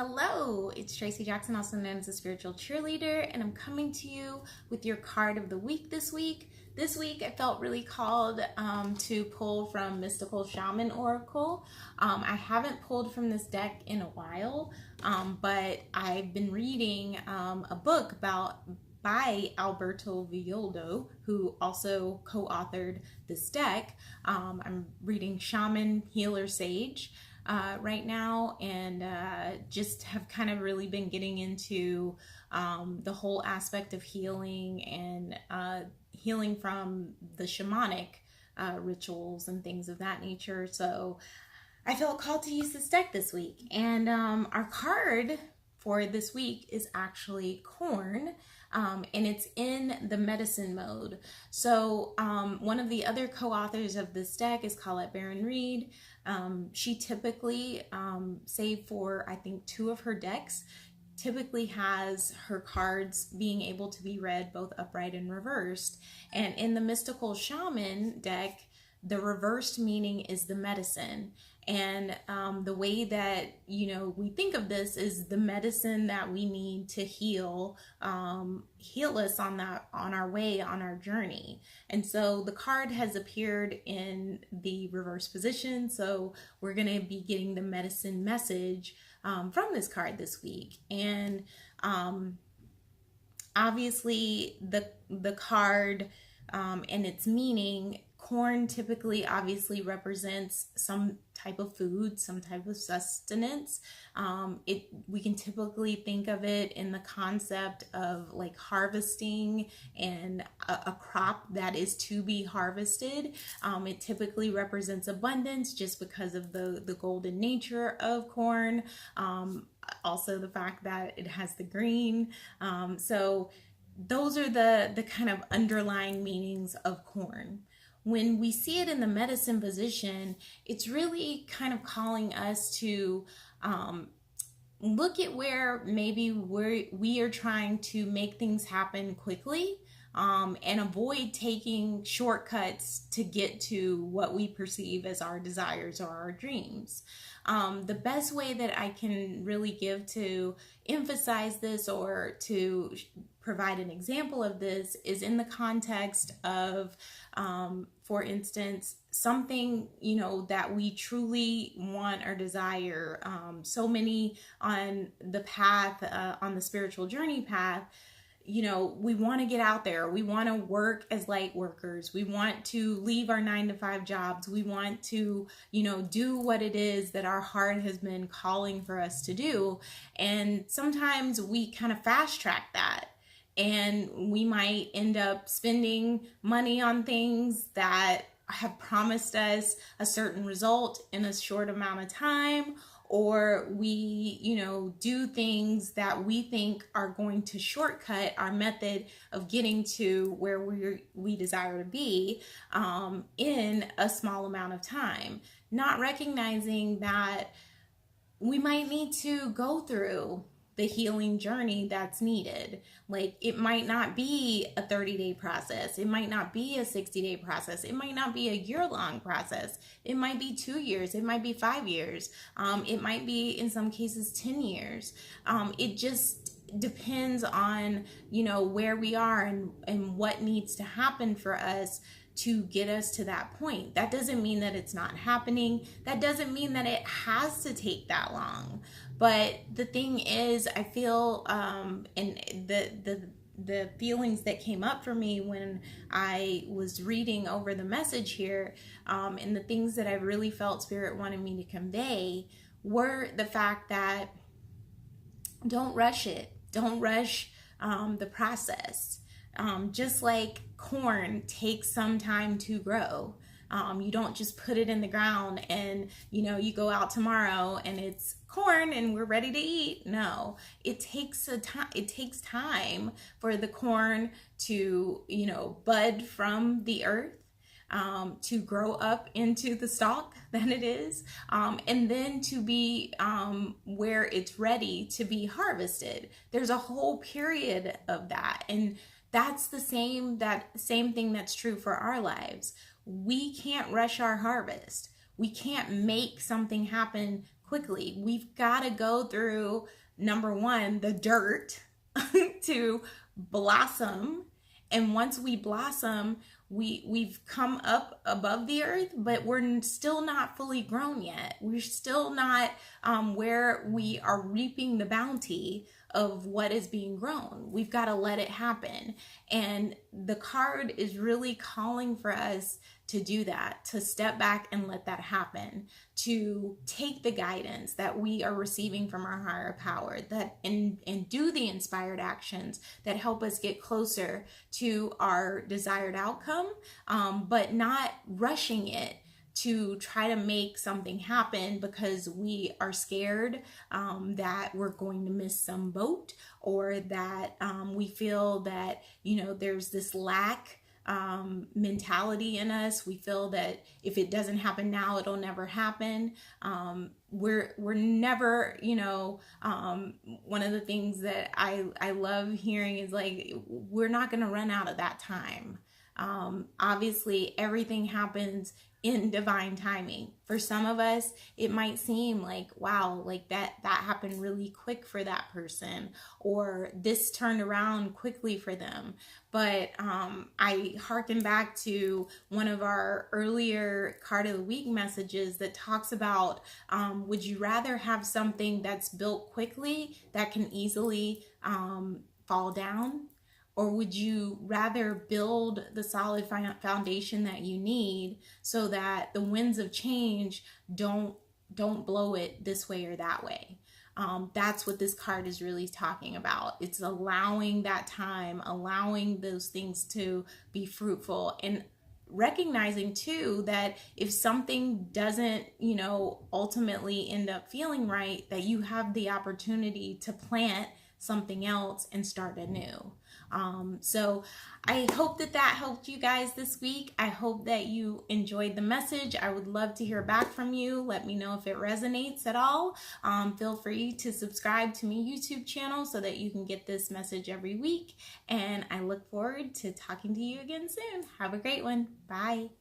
Hello, it's Tracy Jackson, also known as a spiritual cheerleader, and I'm coming to you with your card of the week this week. This week, I felt really called to pull from Mystical Shaman Oracle. I haven't pulled from this deck in a while, but I've been reading a book by Alberto Villoldo, who also co-authored this deck. I'm reading Shaman Healer Sage right now, and just have kind of really been getting into the whole aspect of healing and healing from the shamanic rituals and things of that nature. So I felt called to use this deck this week, and our card for this week is actually corn, and it's in the medicine mode. So one of the other co-authors of this deck is Colette Baron-Reid. She typically, save for I think 2 of her decks, typically has her cards being able to be read both upright and reversed. And in the Mystical Shaman deck, the reversed meaning is the medicine. And the way that, we think of this is the medicine that we need to heal us on our way, on our journey. And so the card has appeared in the reverse position. So we're going to be getting the medicine message from this card this week. And obviously the card and its meaning, corn typically obviously represents some type of food, some type of sustenance. We can typically think of it in the concept of like harvesting and a crop that is to be harvested. It typically represents abundance just because of the golden nature of corn. Also the fact that it has the green. So those are the kind of underlying meanings of corn. When we see it in the medicine position, it's really kind of calling us to look at where maybe we are trying to make things happen quickly and avoid taking shortcuts to get to what we perceive as our desires or our dreams. The best way that I can really give to emphasize this or to provide an example of this is in the context of, for instance, something, that we truly want or desire. So many on the path, on the spiritual journey path, we want to get out there. We want to work as light workers. We want to leave our 9-to-5 jobs. We want to, do what it is that our heart has been calling for us to do. And sometimes we kind of fast track that. And we might end up spending money on things that have promised us a certain result in a short amount of time, or we, do things that we think are going to shortcut our method of getting to where we desire to be in a small amount of time, not recognizing that we might need to go through the healing journey that's needed. Like, it might not be a 30-day process. It might not be a 60-day process. It might not be a year-long process. It might be 2 years. It might be 5 years. It might be, in some cases, 10 years. It just depends on, where we are and what needs to happen for us to get us to that point. That doesn't mean that it's not happening. That doesn't mean that it has to take that long. But the thing is, I feel, and the feelings that came up for me when I was reading over the message here, and the things that I really felt Spirit wanted me to convey were the fact that don't rush it. Don't rush the process. Just like corn takes some time to grow. You don't just put it in the ground and, you go out tomorrow and it's corn and we're ready to eat. No, it takes time for the corn to, bud from the earth, to grow up into the stalk that it is, and then to be where it's ready to be harvested. There's a whole period of that. And that's the same thing that's true for our lives. We can't rush our harvest. We can't make something happen quickly. We've got to go through, number one, the dirt to blossom. And once we blossom, we've come up above the earth, but we're still not fully grown yet. We're still not where we are reaping the bounty of what is being grown. We've got to let it happen. And the card is really calling for us to do that, to step back and let that happen, to take the guidance that we are receiving from our higher power, that and do the inspired actions that help us get closer to our desired outcome, but not rushing it to try to make something happen because we are scared that we're going to miss some boat, or that we feel that, there's this lack mentality in us. We feel that if it doesn't happen now, it'll never happen. We're never, one of the things that I love hearing is like, we're not going to run out of that time. Obviously everything happens in divine timing. For some of us, it might seem like, wow, like that happened really quick for that person, or this turned around quickly for them. But I hearken back to one of our earlier card of the week messages that talks about, would you rather have something that's built quickly that can easily fall down? Or would you rather build the solid foundation that you need so that the winds of change don't blow it this way or that way? That's what this card is really talking about. It's allowing that time, allowing those things to be fruitful, and recognizing too that if something doesn't, ultimately end up feeling right, that you have the opportunity to plant something else and start anew. So I hope that helped you guys this week. I hope that you enjoyed the message. I would love to hear back from you. Let me know if it resonates at all. Feel free to subscribe to my YouTube channel so that you can get this message every week. And I look forward to talking to you again soon. Have a great one. Bye.